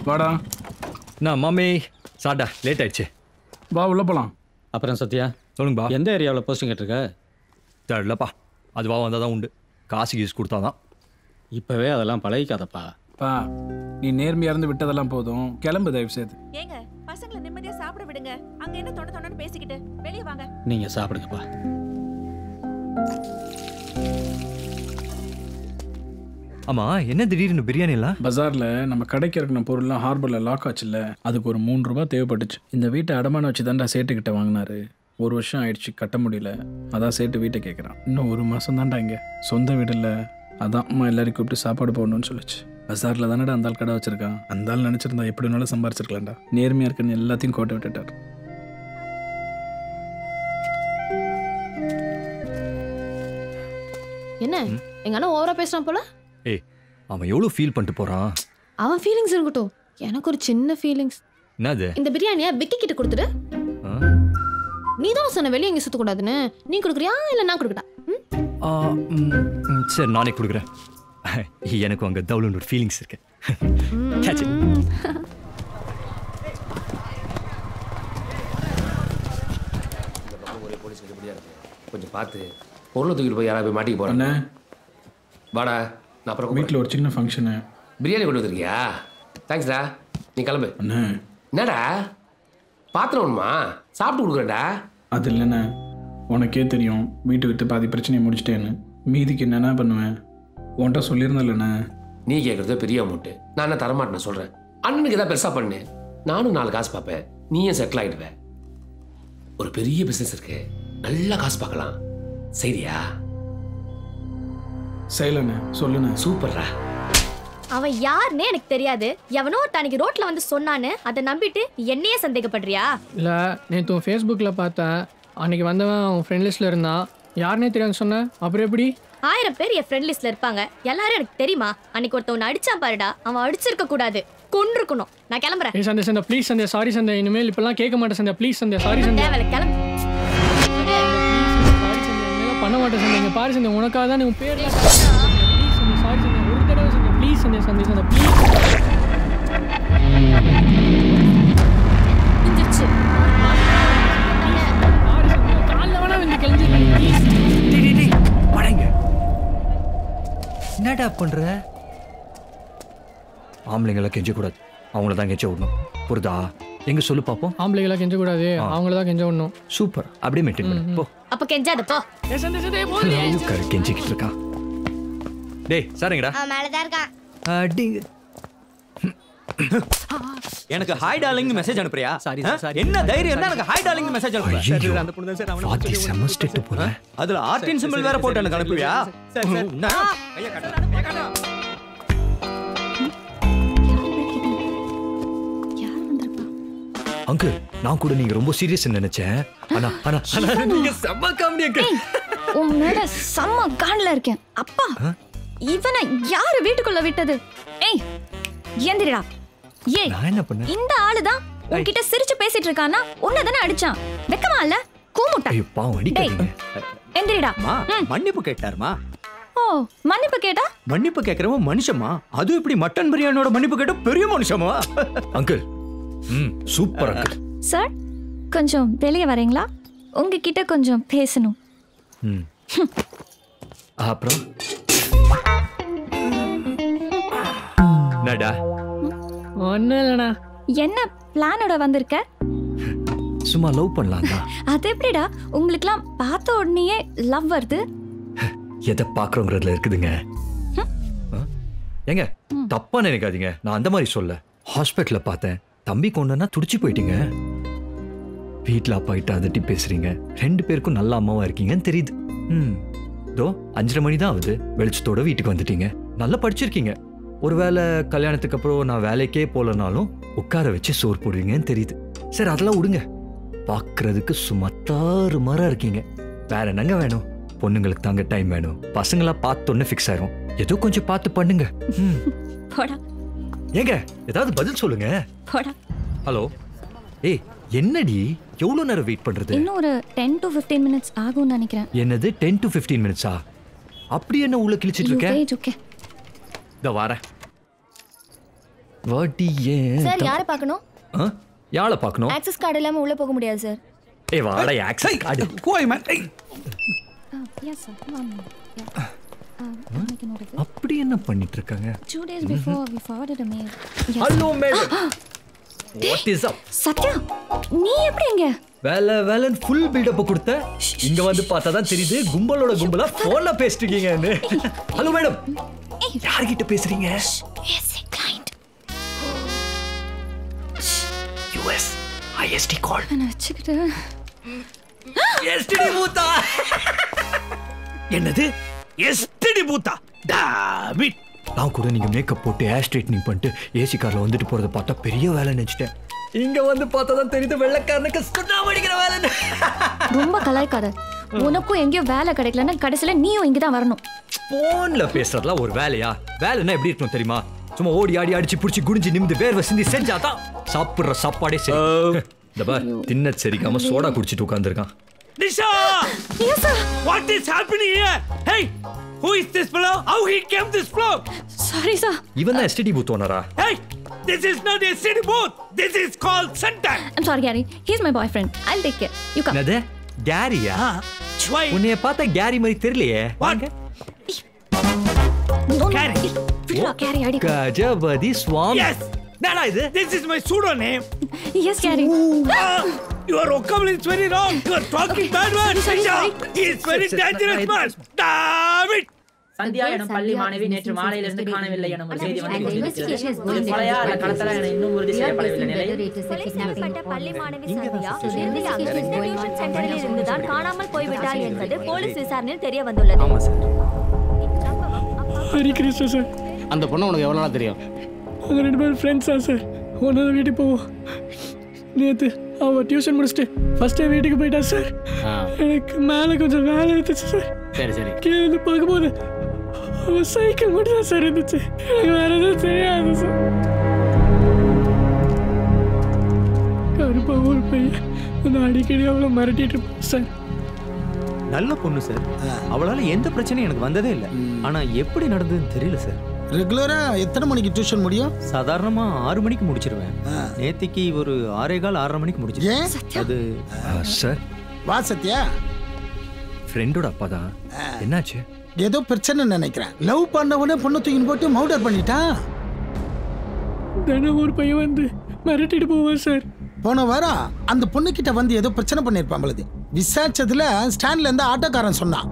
வாடா. நான் மாமி சாட்டா லேட் ஆயிடுச்சு. வா உள்ள போலாம். அப்புறம் சத்யா சொல்லுங்கப்பா. எந்த ஏரியாவில் போஸ்டிங் கேட்டிருக்க? தெரியலப்பா, அதுவா வந்தால் தான் உண்டு. காசு கீஸ் கொடுத்தாதான். இப்போவே அதெல்லாம் பழகிக்காதப்பா. பா நீ நேர்மையா இருந்து விட்டதெல்லாம் போதும். கிளம்பு தயவு செய்து. ஏங்க பசங்களை நிம்மதியா சாப்பிட விடுங்க. அங்க என்ன தொட தொடன்னு பேசிக்கிட்டு வெளியே வாங்க. நீங்க சாப்பிடுங்கப்பா. ஆமா, என்ன திடீர்னு பிரியாணி எல்லாம்? பஜார்ல நம்ம கடைக்கு இறக்கின பொருள்லாம் ஹார்பர்ல லாக் ஆச்சுல்ல, அதுக்கு ஒரு 3 ரூபாய் தேவைப்பட்டுச்சு. இந்த வீட்டை அடமான வச்சு தான்டா சேட்டுக்கிட்ட வாங்கினாரு. 1 வருஷம் ஆயிடுச்சு, கட்ட முடியல. அதான் சேட்டு வீட்டை கேட்குறான். இன்னும் 1 மாசம் தான்டா இங்க சொந்த வீடு இல்லை. அதான் அம்மா எல்லாரையும் கூப்பிட்டு சாப்பாடு போடணும்னு சொல்லிச்சு. பஜார்ல தானடா அந்த ஆள் கடை வச்சிருக்கான். அந்த ஆள் நினைச்சிருந்தா எப்படி வேணாலும் சம்பாரிச்சிருக்கலாம்டா. நேர்மையா இருக்குன்னு எல்லாத்தையும் கோட்டை விட்டுட்டார். என்ன எங்க அண்ணா ஓவரா பேசுறான் போல. ஏய், அவன் எவ்வளோ ஃபீல் பண்ணிட்டு போறான். அவன் ஃபீலிங்ஸ் இருக்கட்டும், எனக்கு ஒரு சின்ன ஃபீலிங்ஸ். என்னது? இந்த பிரியாணியை விக்கி கிட்ட கொடுத்துட்டு. நீ தான் சொன்ன வெளியே எங்க சுத்த கூடாதுன்னு. நீ கொடுக்குறியா இல்ல நான் கொடுக்கட்டா? சரி, நானே கொடுக்குறேன். எனக்கு அங்கே தவுளுன்னு ஒரு ஃபீலிங்ஸ் இருக்கு. கொஞ்சம் பார்த்து பொருளை தூக்கிட்டு போய் யாராவது போய் மாட்டிக்க போகிறேன். வாடா, நான் அப்புறம் வீட்டில் ஒரு சின்ன ஃபங்க்ஷனு. பிரியாணி கொண்டு வந்துருக்கியா? தேங்க்ஸ்டா, நீ கிளம்பு. அண்ணே என்னடா பாத்திரம் ஒன்றுமா? சாப்பிட்டு கொடுக்குறேன்டா. அது இல்லைண்ணே, உனக்கே தெரியும் வீட்டு விட்டு பாதி பிரச்சனையை முடிச்சிட்டேன்னு. மீதிக்கு என்னென்ன பண்ணுவேன்? உன்கிட்ட சொல்லியிருந்தேன்லண்ணே. நீ கேட்குறதோ பெரிய அமௌண்ட்டு, நான் என்ன தரமாட்டேன்னு சொல்கிறேன். அண்ணனுக்கு எதாவது பெருசாக பண்ணு, நானும் 4 காசு பார்ப்பேன், நீயே செட்டில் ஆகிடுவேன். ஒரு பெரிய பிஸ்னஸ் இருக்கு, நல்லா காசு பார்க்கலாம். சரியா? செய்யலண்ணே, சொல்லுண்ணே. சூப்பர்ரா. அவன் யாருன்னே எனக்கு தெரியாது. எவனோ அன்னைக்கு ரோட்ல வந்து சொன்னான்னு அதை நம்பிட்டு என்னையே சந்தேகப்படுறியா? இல்லை, நேற்று உன் ஃபேஸ்புக்கில் பார்த்தேன். அன்னைக்கு வந்தவன் உன் ஃப்ரெண்ட் லிஸ்ட்டில் இருந்தான். யாருன்னே தெரியாது சொன்னேன். அப்புறம் எப்படி? 1000 பேர் என் ஃப்ரெண்ட் லிஸ்ட்ல இருப்பாங்க. எல்லாரும் எனக்கு தெரியுமா? அன்னைக்கு ஒருத்தவன் அடிச்சான் பாருடா, அவன் அடிச்சிருக்க கூடாது, கொன்றுக்கணும். நான் கிளம்புறேன். ஏய் சந்தே சந்தே, ப்ளீஸ் சந்தே, சாரி சந்தே, இனிமேல் இப்பெல்லாம் கேட்க மாட்டேன் சந்தே, ப்ளீஸ் சந்தே, சாரி சந்தே. தேவையில்ல, கிளம்பு. சாரி சந்தே, இனிமேல் பண்ண மாட்டேன் சந்தே. இங்கே பாரு சந்தே, உனக்காக தான் உன் பேர்லாம் ப்ளீஸ் சந்தே, சாரி சந்தே, ஒரு தடவை சந்தே, ப்ளீஸ் சந்தே, சந்தே சந்தே, ப்ளீஸ். இந்திருச்சு. சாரி சந்தே, காலைல வேணா வந்து கிளம்பி ப்ளீஸ். படைங்க. என்னடா பண்ற? ஆம்பளைங்களாம் கெஞ்சக்கூடாது, அவங்கள தான் கெஞ்ச விடணும். புரிதா? எங்க சொல்லு பாப்போம். ஆம்பளைங்களா கெஞ்ச கூடாது, அவங்கள தான் கெஞ்ச விடணும். சூப்பர், அப்படியே மெயின்டைன் பண்ணு. போ. அப்ப கெஞ்சாத போ. ஏய் சந்தே சந்தே, போடி. கரு கெஞ்சிக்கிட்டு இருக்கான். டேய் சாருங்கடா. மேல தான் இருக்கான். அடிங்க. எனக்கு ஹாய் டார்லிங் மெசேஜ் அனுப்புறியா? என்ன தைரியம் தான் எனக்கு ஹாய் டார்லிங் மெசேஜ் அனுப்புற? அந்த பொண்ணு தான் சார் அவன வாத்தி செமஸ்டேட் போல. அதுல ஆர்டின் சிம்பிள் வேற போட்டு எனக்கு அனுப்புவியா? சார் கைய காட்டு, கைய காட்டு. அங்கிள், நான் கூட நீங்க ரொம்ப சீரியஸ் நினைச்சேன். ஆனா ஆனா நீங்க செம்ம காமெடி அங்கிள். உன் மேல செம்ம காண்ல இருக்கேன். அப்பா, இவனை யாரு வீட்டுக்குள்ள விட்டது? ஏய் ஏந்திரடா. ஏய், நான் என்ன பண்ணேன்? இந்த ஆளுதான் உன்கிட்ட சிரிச்சு பேசிட்டு இருக்கானா? உன்னதானே அடிச்சான். வெக்கமா இல்ல? கூமுட்டா. ஐயோ பாவம், அடிக்காதீங்க. எந்திரடா. மன்னிப்பு கேட்டாருமா? ஓ, மன்னிப்பு கேட்டா? மன்னிப்பு கேக்குறவன் மனுஷமா? அது எப்படி மட்டன் பிரியாணியோட மன்னிப்பு கேட்ட பெரிய மனுஷமா? Uncle, super uncle. சார், கொஞ்சம் வெளியே வரீங்களா? உங்ககிட்ட கொஞ்சம் பேசணும். அப்புறம் நடா. ஒன்னும் இல்லைண்ணா. என்ன பிளானோட வந்திருக்க? சும்மா லவ் பண்ணலாம் தான். அது எப்படிடா உங்களுக்குலாம் பார்த்த உடனேயே லவ் வருது? எதை பாக்குறோங்கிறதுல இருக்குதுங்க. ஏங்க தப்பா நினைக்காதீங்க, நான் அந்த மாதிரி சொல்ல. ஹாஸ்பிட்டல்ல பார்த்தேன், தம்பி கொண்டனா துடிச்சு போயிட்டீங்க. வீட்டில் அப்பா கிட்ட அதட்டி பேசுறீங்க. 2 பேருக்கும் நல்ல அம்மாவா இருக்கீங்கன்னு தெரியுது. தோ 5:30 மணி தான் ஆகுது, வெளிச்சத்தோட வீட்டுக்கு வந்துட்டீங்க. நல்லா படிச்சிருக்கீங்க. ஒருவேளை கல்யாணத்துக்கு அப்புறம் நான் வேலைக்கே போலனாலும் உட்கார வச்சு சோறு போடுவீங்கன்னு தெரியுது. சரி, அதெல்லாம் விடுங்க. பார்க்கறதுக்கு சும்மா தாறுமாறா இருக்கீங்க. வேற என்னங்க வேணும்? பொண்ணுங்களுக்கு தாங்க டைம் வேணும். பசங்களா பார்த்தோன்னு ஃபிக்ஸ் ஆயிரும். ஏதோ கொஞ்சம் பார்த்து பண்ணுங்க. போடா. ஏங்க ஏதாவது பதில் சொல்லுங்க. போடா. ஹலோ. ஏய், என்னடி எவ்வளவு நேரம் வெயிட் பண்றது? இன்னும் ஒரு 10 to 15 minutes ஆகும்னு நினைக்கிறேன். என்னது 10 to 15 minutes-ஆ? அப்படி என்ன உள்ள கிழிச்சிட்டு இருக்க? ஓகே. இதோ வரேன். வாட்டியே சார் யாரை பார்க்கணும்? யாரை பார்க்கணும்? ஆக்சஸ் கார்டு இல்லாம உள்ள போக முடியாது சார். ஏய் வாடா ஆக்சஸ் கார்டு. கோய் மேன். Yes sir. அப்படி என்ன பண்ணிட்டு இருக்காங்க? 2 days before we forwarded a mail. Hello madam. What is up? Sathya நீ எப்படி இங்க? வேலன் ஃபுல் பில்ட் அப் கொடுத்த. இங்க வந்து பார்த்தா தான் தெரியுது கும்பலோட கும்பலா போன்ல பேசிட்டு இருக்கீங்கன்னு. Hello madam. யார் கிட்ட பேசுறீங்க? Yes client. US IST call. நான் வச்சுக்கிட்டு. எஸ்டிடி பூத்தா. என்னது? எஸ்டிடி பூத்தா. டாவிட். நான் கூட நீங்க மேக்கப் போட்டு ஹேர் ஸ்ட்ரைட்னிங் பண்ணிட்டு ஏசி கார்ல வந்துட்டு போறத பார்த்தா பெரிய வேலை நினைச்சிட்டேன். இங்க வந்து பார்த்தா தான் தெரியுது வெள்ளைக்காரனுக்கு சுண்ணா அடிக்கிற வேலை. ரொம்ப கலாய்க்காத. உனக்கும் எங்கேயோ வேலை கிடைக்கலன்னா கடைசியில நீயும் இங்க தான் வரணும். போன்ல பேசுறதுலாம் ஒரு வேலையா? வேலைன்னா எப்படி இருக்கணும் தெரியுமா? சும்மா ஓடி ஆடி அடிச்சு புடிச்சு குடிஞ்சு நிமிந்து வேர்வை சிந்தி செஞ்சாதான் சாப்பிடுற சாப்பாடே சரி. இந்த பார் தின்ன சரிக்காம சோடா குடிச்சிட்டு உட்கார்ந்திருக்கான். Nisha! Yes sir. What is happening here? Hey, who is this fellow? How he came this floor? Sorry sir. இவன் தான் எஸ்டிடி பூத் ஓனரா? Hey, this is not a city booth. This is called center. I'm sorry Gary. He's my boyfriend. I'll take care. You come. என்னது? கேரியா? Why? உன்னைய பார்த்தா carry மாதிரி தெரியலையே. What? Gary. Gary ID. Gajapati Swami. Yes. என்னடா இது? This is my pseudonym. Yes Gary. Your vocabulary is very wrong. You are talking bad words. Sorry. He is very dangerous man. David. Sandhya எனும் பள்ளி மாணவி நேற்று மாலையிலிருந்து காணவில்லை எனும் ஒரு செய்தி வந்து கொண்டிருக்கிறது. பழைய கடத்தலா என இன்னும் உறுதி செய்யப்படவில்லை நிலையில் பள்ளி மாணவி சந்தியா டியூஷன் சென்டரில் இருந்துதான் காணாமல் போய்விட்டாள் என்பது போலீஸ் விசாரணையில் தெரிய வந்துள்ளது. ஆமா சார். ஹரி கிருஷ்ணா சார். அந்த பொண்ணு உனக்கு எவ்வளவு நாள் தெரியும்? அவங்க 2 பேரும் ஃப்ரெண்ட்ஸா சார். ஒன்னாவது வீட்டுக்கு போவோம். நேற்று அவள் டியூஷன் முடிச்சுட்டு ஃபர்ஸ்டே வீட்டுக்கு போயிட்டா சார். எனக்கு மேலே கொஞ்சம் வேலை இருந்துச்சு சார். சரி கீழே வந்து பார்க்கும்போது அவள் சைக்கிள் மட்டும் தான் சார் இருந்துச்சு. எனக்கு வேற எதுவும் தெரியாது சார். கருப்பா ஒரு பையன் நான் அடிக்கடி அவளை மிரட்டிட்டு இருப்பேன் சார். நல்ல பொண்ணு சார். அவளால எந்த பிரச்சனையும் எனக்கு வந்ததே இல்லை. ஆனா எப்படி நடந்ததுன்னு தெரியல சார். ரெகுலரா எத்தனை மணிக்கு டியூஷன் முடியும்? சாதாரணமா 6 மணிக்கு முடிச்சிருவேன். நேத்திக்கு ஒரு 6:15 6:30 மணிக்கு முடிச்சிருவேன். அது சார் வா சத்யா. ஃப்ரெண்டோட அப்பா தான். என்னாச்சு? ஏதோ பிரச்சனை நினைக்கிறேன். லவ் பண்ணவனே பொண்ணு தூக்கின்னு போட்டு மர்டர் பண்ணிட்டான். தினம் ஒரு பையன் வந்து மிரட்டிட்டு போவான் சார். போன வாரம் அந்த பொண்ணு கிட்ட வந்து ஏதோ பிரச்சனை பண்ணிருப்பான் பொழுது. விசாரிச்சதுல ஸ்டாண்ட்ல இருந்து ஆட்டோக்காரன் சொன்னான்.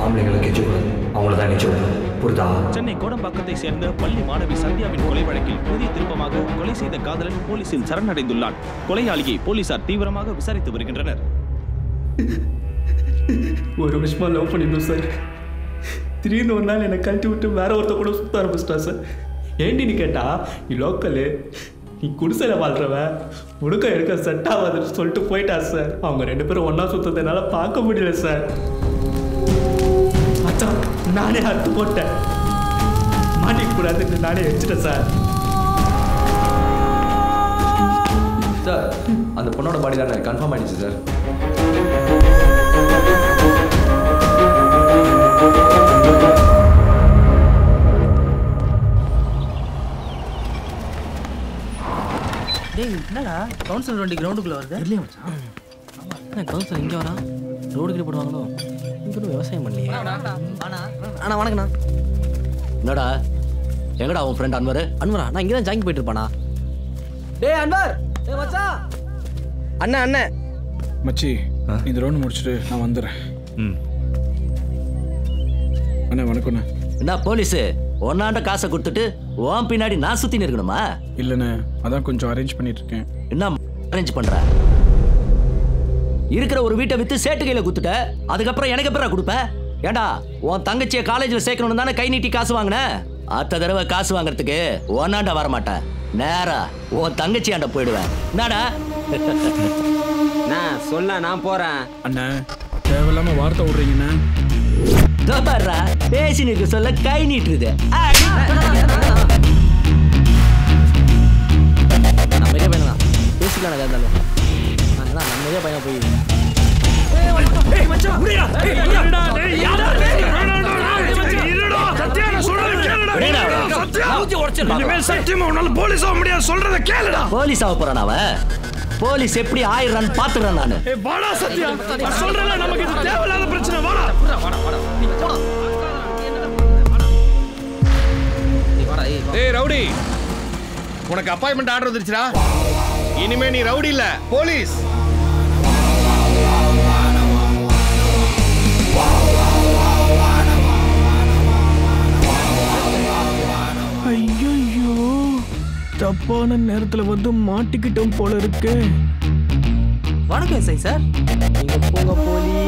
ஆம்பளைங்களை கெஞ்சக்கூடாது, அவங்களதான் நிச்சயம். புரிதா? சென்னை கோடம்பாக்கத்தை சேர்ந்த பள்ளி மாணவி சந்தியாவின் கொலை வழக்கில் புதிய திருப்பமாக கொலை செய்த காதலன் போலீசில் சரணடைந்துள்ளான். கொலையாளியை போலீசார் தீவிரமாக விசாரித்து வருகின்றனர். ஒரு வருஷமா லவ் பண்ணிருந்தோம் சார். திடீர்னு ஒரு நாள் என்னை கழட்டி விட்டு வேற ஒருத்த கூட சுத்த ஆரம்பிச்சிட்டா சார். ஏண்டின்னு கேட்டா நீ லோக்கலு, நீ குடிசையில் வாழ்றவன், உடுக்க எடுக்க செட் ஆகாதுன்னு சொல்லிட்டு போயிட்டா சார். அவங்க 2 பேரும் ஒன்றா சுத்தத்தை என்னால் பார்க்க முடியல சார். அதான் நானே அறுத்து போட்டேன். மாட்டிக்க கூடாதுன்னு நானே வச்சுட்டேன் சார். சார் அந்த பொண்ணோட பாடி தானே கன்ஃபார்ம் ஆயிடுச்சு சார். டேய் என்னடா கவுன்சிலர் வண்டி கிரவுண்டுக்குள்ள வருது? இல்லையா மச்சான்? என்ன கவுன்சிலர் இங்க வரா? ரோடு கிட்ட போடுவாங்களோ? இங்க விவசாயம் பண்ணலையே. அண்ணா வணக்கண்ணா. என்னடா எங்கடா உன் ஃப்ரெண்ட் அன்வர்? அன்வரா நான் இங்க தான் ஜாகிங் போயிட்டு இருப்பானா? டேய் அன்வர், டேய் மச்சான். அண்ணா மச்சி இந்த ரவுண்ட் முடிச்சிட்டு நான் வந்துடுறேன். அண்ணா வணக்கம்ண்ணா. என்ன போலீஸு ஒன்னாண்ட காசை கொடுத்துட்டு ஓம் பின்னாடி நான் சுத்தி இருக்கணுமா? இல்லைண்ணே, அதான் கொஞ்சம் அரேஞ்ச் பண்ணிட்டு இருக்கேன். என்ன அரேஞ்ச் பண்ற? இருக்கிற ஒரு வீட்டை வித்து சேட்டு கையில குத்துட்ட, அதுக்கப்புறம் எனக்கு எப்பறம் கொடுப்ப? ஏண்டா உன் தங்கச்சியை காலேஜில் சேர்க்கணும் தானே கை நீட்டி காசு வாங்கின? அடுத்த தடவை காசு வாங்குறதுக்கு ஒன்னாண்ட வர மாட்டேன், நேரா உன் தங்கச்சி ஆண்ட போயிடுவேன். என்னடா நான் சொல்ல நான் போறேன். அண்ணா தேவையில்லாம வார்த்தை விடுறீங்கண்ணா. பேசி நிற்க சொல்ல கை நீட்டுருது. நான் பெரிய பையனா பேசிக்கலாம் இருந்தாலும் நான் நிறைய பையனா போய் முடிச்சிடலாம். சத்தியமா உன்னால போலீஸ் ஆக முடியாது, சொல்றத கேளுடா. போலீஸ் ஆக போறான் அவன். போலீஸ் எப்படி ஆயிடுறான்னு பாத்துறேன் நானு. வாடா சத்யா, நான் சொல்றேன்ல, நமக்கு இது தேவையில்லாத பிரச்சனை. வாடா. ஏய் ரவுடி, உனக்கு அப்பாயின்மெண்ட் ஆர்டர் வந்துருச்சுடா. இனிமே நீ ரவுடி இல்ல, போலீஸ். ஐயோ, தப்பான நேரத்துல வந்து மாட்டிக்கிட்டோம் போல இருக்கு. வணக்கம் சார். நீங்க போங்க போலீஸ்.